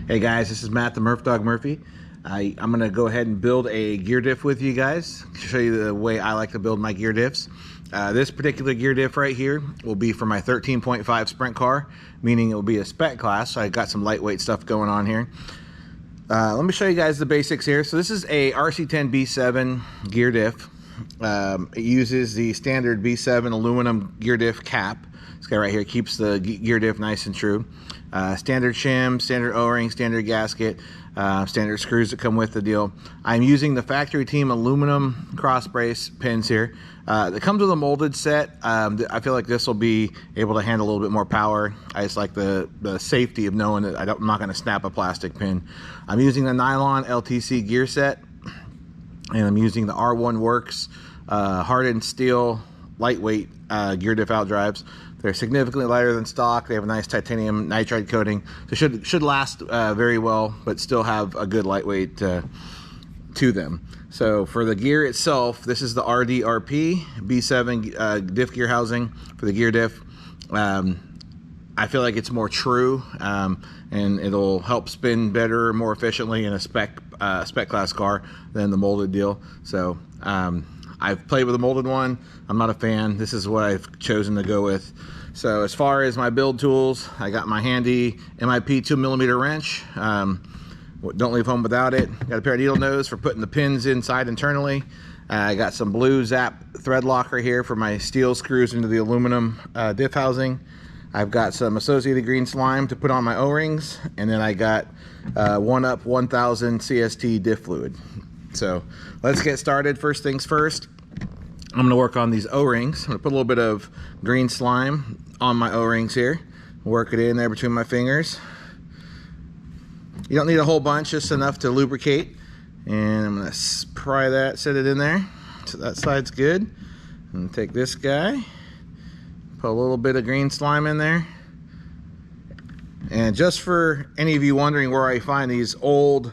Hey guys, this is Matt the MurfDogg Murphy. I'm going to go ahead and build a gear diff with you guys, show you the way I like to build my gear diffs. This particular gear diff right here will be for my 13.5 sprint car, meaning it will be a spec class, so I got some lightweight stuff going on here. Let me show you guys the basics here. So this is a RC10 B7 gear diff. It uses the standard B7 aluminum gear diff cap. This guy right here keeps the gear diff nice and true. Standard shim, standard O-ring, standard gasket, standard screws that come with the deal. I'm using the factory team aluminum cross brace pins here. It comes with a molded set. I feel like this will be able to handle a little bit more power. I just like the safety of knowing that I'm not going to snap a plastic pin. I'm using the nylon LTC gear set, and I'm using the R1 Works hardened steel lightweight gear diff out drives. They're significantly lighter than stock. They have a nice titanium nitride coating, so should last very well, but still have a good lightweight to them. So for the gear itself, this is the RDRP B7 diff gear housing for the gear diff. I feel like it's more true, and it'll help spin better, more efficiently in a spec class car than the molded deal. So I've played with a molded one. I'm not a fan. This is what I've chosen to go with. So as far as my build tools, I got my handy MIP 2mm wrench. Don't leave home without it. Got a pair of needle nose for putting the pins inside internally. I got some blue Zap thread locker here for my steel screws into the aluminum diff housing. I've got some associated green slime to put on my O-rings, and then I got 1UP 1000 CST diff fluid. So let's get started. First things first, I'm going to work on these O-rings. I'm going to put a little bit of green slime on my O-rings here. Work it in there between my fingers. You don't need a whole bunch, just enough to lubricate. And I'm going to pry that, set it in there. So that side's good. And take this guy, put a little bit of green slime in there. And just for any of you wondering where I find these old,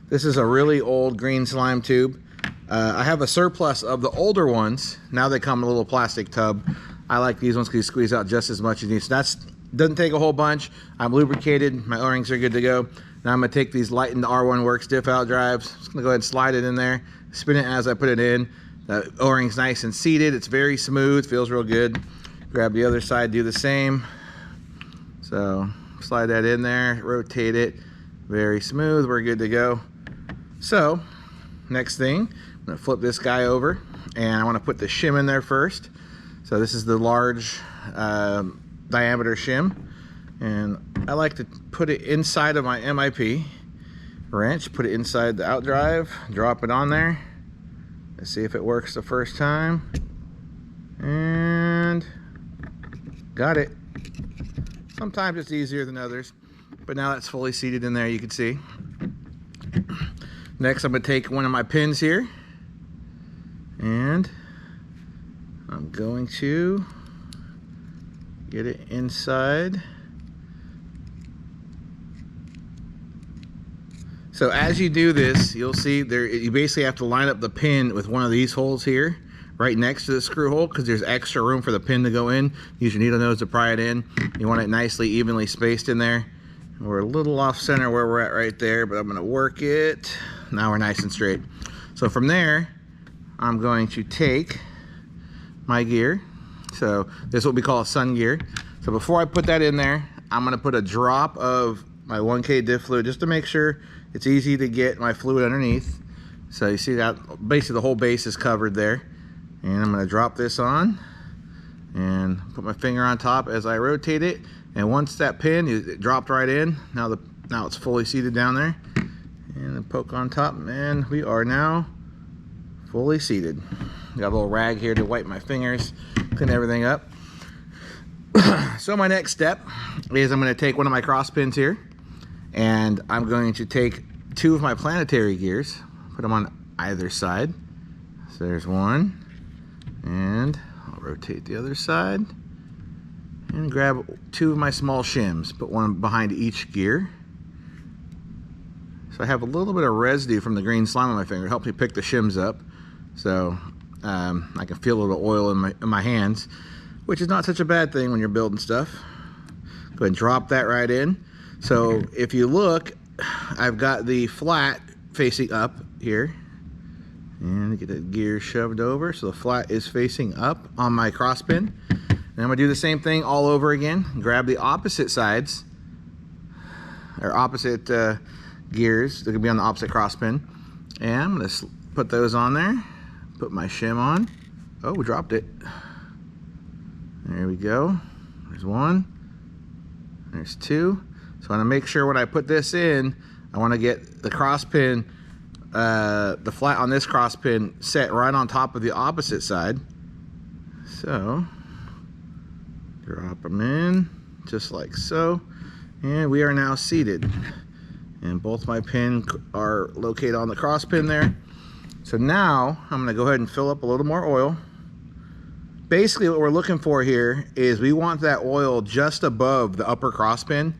this is a really old green slime tube. I have a surplus of the older ones. Now they come in a little plastic tub. I like these ones because you squeeze out just as much as you need. So that's doesn't take a whole bunch. I'm lubricated. My O-rings are good to go. Now I'm going to take these lightened R1 Works diff out drives. Just going to go ahead and slide it in there. Spin it as I put it in. The O-ring's nice and seated. It's very smooth. Feels real good. Grab the other side. Do the same. So slide that in there. Rotate it. Very smooth. We're good to go. So next thing, I'm going to flip this guy over, and I want to put the shim in there first. So this is the large diameter shim, and I like to put it inside of my MIP wrench, put it inside the outdrive, drop it on there. Let's see if it works the first time, and got it. Sometimes it's easier than others, but now that's fully seated in there, you can see. Next, I'm going to take one of my pins here, and I'm going to get it inside. So as you do this, you'll see there, you basically have to line up the pin with one of these holes here, right next to the screw hole, because there's extra room for the pin to go in. Use your needle nose to pry it in. You want it nicely, evenly spaced in there. We're a little off center where we're at right there, but I'm going to work it. Now we're nice and straight. So from there, I'm going to take my gear. So this is what we call a sun gear. So before I put that in there, I'm going to put a drop of my 1K diff fluid just to make sure it's easy to get my fluid underneath. So you see that basically the whole base is covered there. And I'm going to drop this on and put my finger on top as I rotate it. And once that pin it dropped right in, now it's fully seated down there. And then poke on top, and we are now fully seated. Got a little rag here to wipe my fingers, clean everything up. So my next step is I'm going to take one of my cross pins here, and I'm going to take two of my planetary gears, put them on either side. So there's one, and I'll rotate the other side, and grab two of my small shims, put one behind each gear. So I have a little bit of residue from the green slime on my finger. It helps me pick the shims up. So I can feel a little oil in my hands, which is not such a bad thing when you're building stuff. Go ahead and drop that right in. So if you look, I've got the flat facing up here, and get the gear shoved over so the flat is facing up on my cross pin. And I'm gonna do the same thing all over again. Grab the opposite sides, or opposite gears. They're gonna be on the opposite cross pin, and I'm gonna put those on there. Put my shim on. Oh, we dropped it. There we go. There's one. There's two. So I want to make sure when I put this in, I want to get the cross pin, the flat on this cross pin set right on top of the opposite side. So drop them in just like so, and we are now seated. And both my pins are located on the cross pin there. So now I'm going to go ahead and fill up a little more oil. Basically what we're looking for here is we want that oil just above the upper cross pin.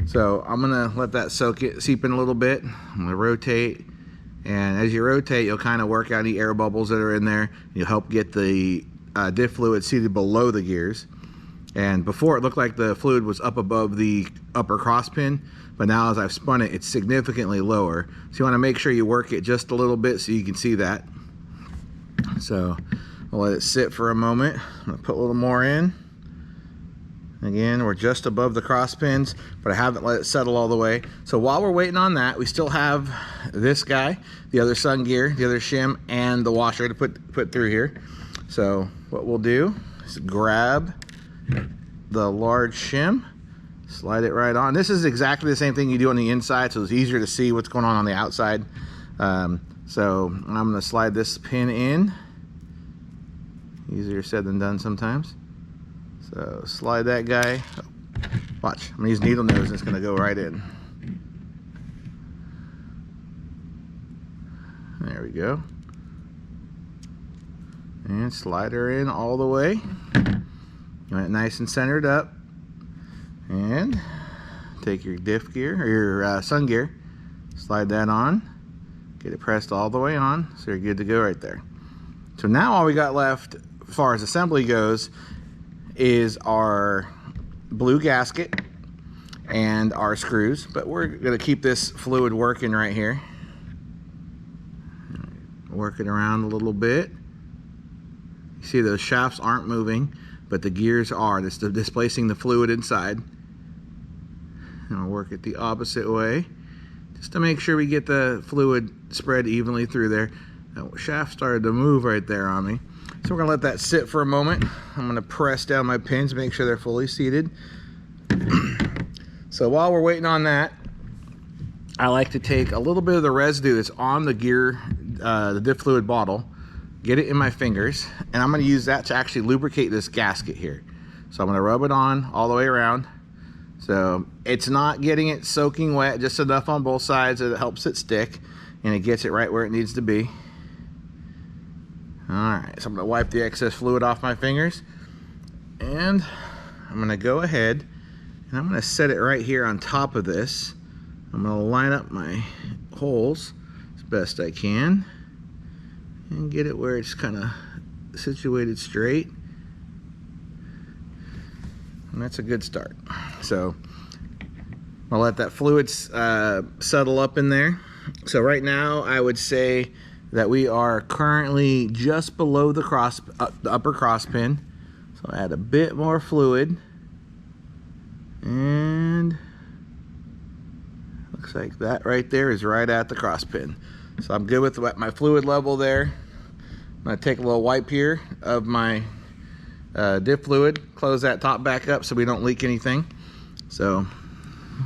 So I'm gonna let that seep in a little bit. I'm gonna rotate, and as you rotate, you'll kind of work out any air bubbles that are in there. You'll help get the diff fluid seated below the gears. And before it looked like the fluid was up above the upper cross pin, but now as I've spun it, it's significantly lower. So you wanna make sure you work it just a little bit so you can see that. So I'll let it sit for a moment. I'm gonna put a little more in. Again, we're just above the cross pins, but I haven't let it settle all the way. So while we're waiting on that, we still have this guy, the other sun gear, the other shim, and the washer to put through here. So what we'll do is grab the large shim, slide it right on. This is exactly the same thing you do on the inside, so it's easier to see what's going on the outside. So I'm gonna slide this pin in. Easier said than done sometimes. So slide that guy. Oh, watch, I'm gonna use needle nose and it's gonna go right in. There we go. And slide her in all the way. Get it nice and centered up. And take your diff gear, or your sun gear, slide that on. Get it pressed all the way on, so you're good to go right there. So now all we got left as far as assembly goes is our blue gasket and our screws, but we're gonna keep this fluid working right here. Work it around a little bit. You see those shafts aren't moving, but the gears are. That's displacing the fluid inside. And I'll work it the opposite way, just to make sure we get the fluid spread evenly through there. That shaft started to move right there on me. So we're gonna let that sit for a moment. I'm gonna press down my pins, make sure they're fully seated. So while we're waiting on that, I like to take a little bit of the residue that's on the gear, the diff fluid bottle, get it in my fingers, and I'm gonna use that to actually lubricate this gasket here. So I'm gonna rub it on all the way around. So it's not getting it soaking wet, just enough on both sides that it helps it stick, and it gets it right where it needs to be. All right, so I'm gonna wipe the excess fluid off my fingers, and I'm gonna go ahead and I'm gonna set it right here on top of this. I'm gonna line up my holes as best I can and get it where it's kind of situated straight. And that's a good start. So I'll let that fluid settle up in there. So right now I would say that we are currently just below the upper cross pin. So add a bit more fluid, and looks like that right there is right at the cross pin. So I'm good with my fluid level there. I'm gonna take a little wipe here of my diff fluid, close that top back up so we don't leak anything. So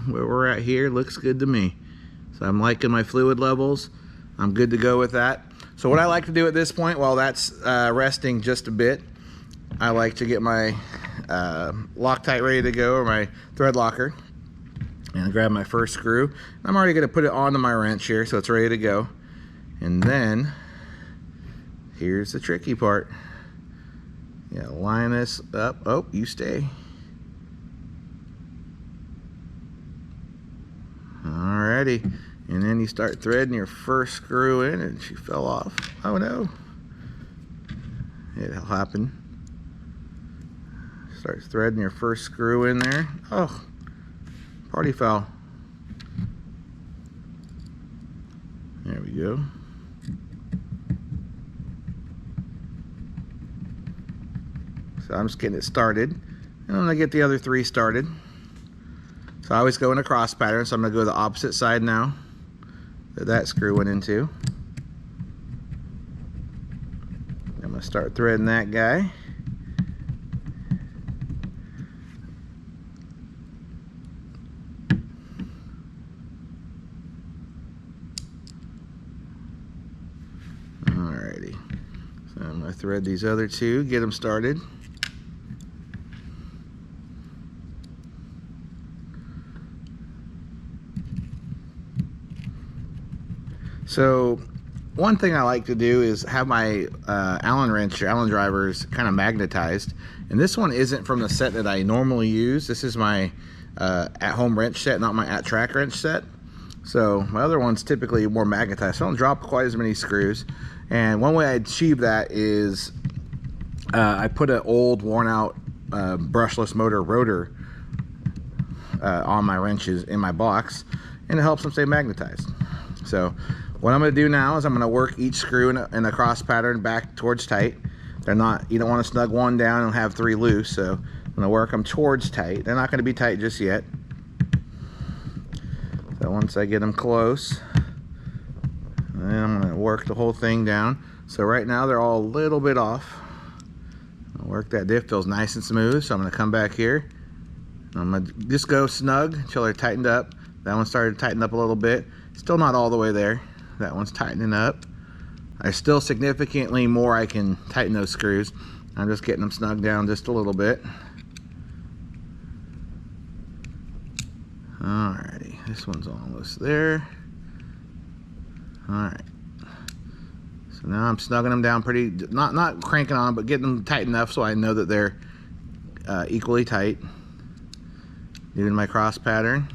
where we're at here looks good to me. So I'm liking my fluid levels. I'm good to go with that. So what I like to do at this point, while that's resting just a bit, I like to get my Loctite ready to go, or my thread locker, and grab my first screw. I'm already gonna put it onto my wrench here so it's ready to go. And then here's the tricky part. Yeah, line this up. Oh, you stay. Alrighty. And then you start threading your first screw in, and she fell off. Oh no. It'll happen. Start threading your first screw in there. Oh, party foul. we go. So I'm just getting it started, and I'm gonna get the other 3 started. So I always go in a cross pattern, so I'm gonna go to the opposite side now that screw went into. I'm gonna start threading that guy. Alrighty, so I'm gonna thread these other 2, get them started. So one thing I like to do is have my Allen wrench or Allen drivers kind of magnetized, and this one isn't from the set that I normally use. This is my at-home wrench set, not my at-track wrench set. So my other one's typically more magnetized, so I don't drop quite as many screws. And one way I achieve that is I put an old worn-out brushless motor rotor on my wrenches in my box, and it helps them stay magnetized. So what I'm going to do now is I'm going to work each screw in a cross pattern back towards tight. They're not, you don't want to snug one down and have 3 loose, so I'm going to work them towards tight. They're not going to be tight just yet. So once I get them close, then I'm going to work the whole thing down. So right now they're all a little bit off. I'll work that diff, feels nice and smooth, so I'm going to come back here. I'm going to just go snug until they're tightened up. That one started to tighten up a little bit. Still not all the way there. That one's tightening up. There's still significantly more I can tighten those screws. I'm just getting them snugged down just a little bit. Alrighty, this one's almost there. Alright. So now I'm snugging them down pretty, not cranking on, but getting them tight enough so I know that they're equally tight. Doing my cross pattern.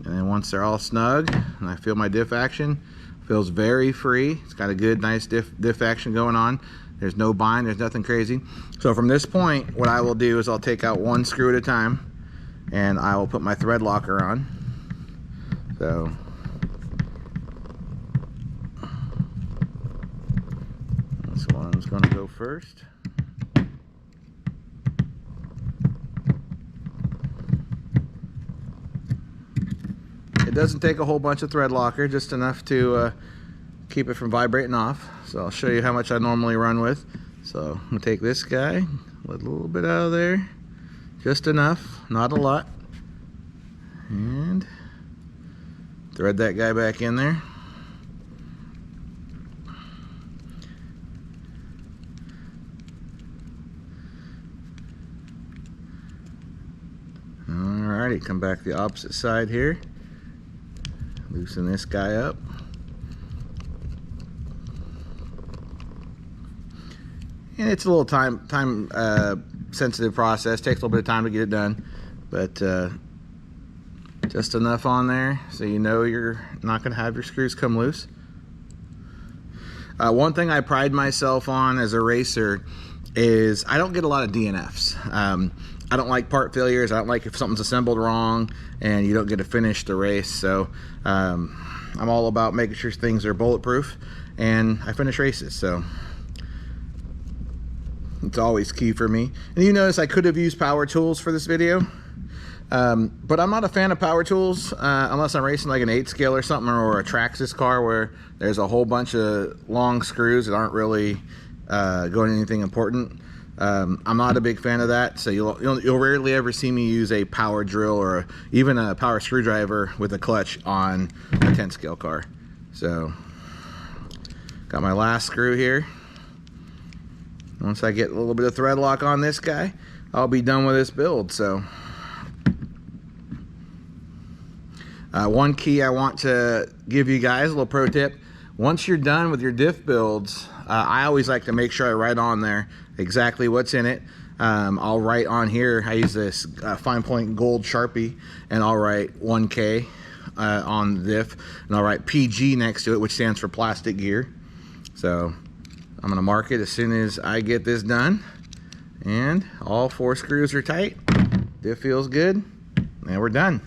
And then once they're all snug and I feel my diff action, feels very free. It's got a good, nice diff action going on. There's no bind, there's nothing crazy. So from this point, what I will do is I'll take out 1 screw at a time and I will put my thread locker on. So this one's going to go first. It doesn't take a whole bunch of thread locker, just enough to keep it from vibrating off. So I'll show you how much I normally run with. So I'm gonna take this guy, let a little bit out of there, just enough, not a lot, and thread that guy back in there. Alrighty, come back the opposite side here. Loosen this guy up. And it's a little time sensitive process. Takes a little bit of time to get it done, but just enough on there so you know you're not going to have your screws come loose. One thing I pride myself on as a racer is I don't get a lot of DNFs. I don't like part failures. I don't like if something's assembled wrong and you don't get to finish the race. So I'm all about making sure things are bulletproof and I finish races. So it's always key for me. And you notice I could have used power tools for this video, but I'm not a fan of power tools unless I'm racing like an 8 scale or something, or a Traxxas car where there's a whole bunch of long screws that aren't really going to anything important. I'm not a big fan of that, so you'll rarely ever see me use a power drill or even a power screwdriver with a clutch on a 10 scale car. So got my last screw here. Once I get a little bit of thread lock on this guy, I'll be done with this build. So one key I want to give you guys, a little pro tip: once you're done with your diff builds, I always like to make sure I write on there exactly what's in it. I'll write on here, I use this fine point gold Sharpie, and I'll write 1K on the diff, and I'll write PG next to it, which stands for plastic gear. So I'm gonna mark it as soon as I get this done, and all 4 screws are tight. Diff feels good, and we're done.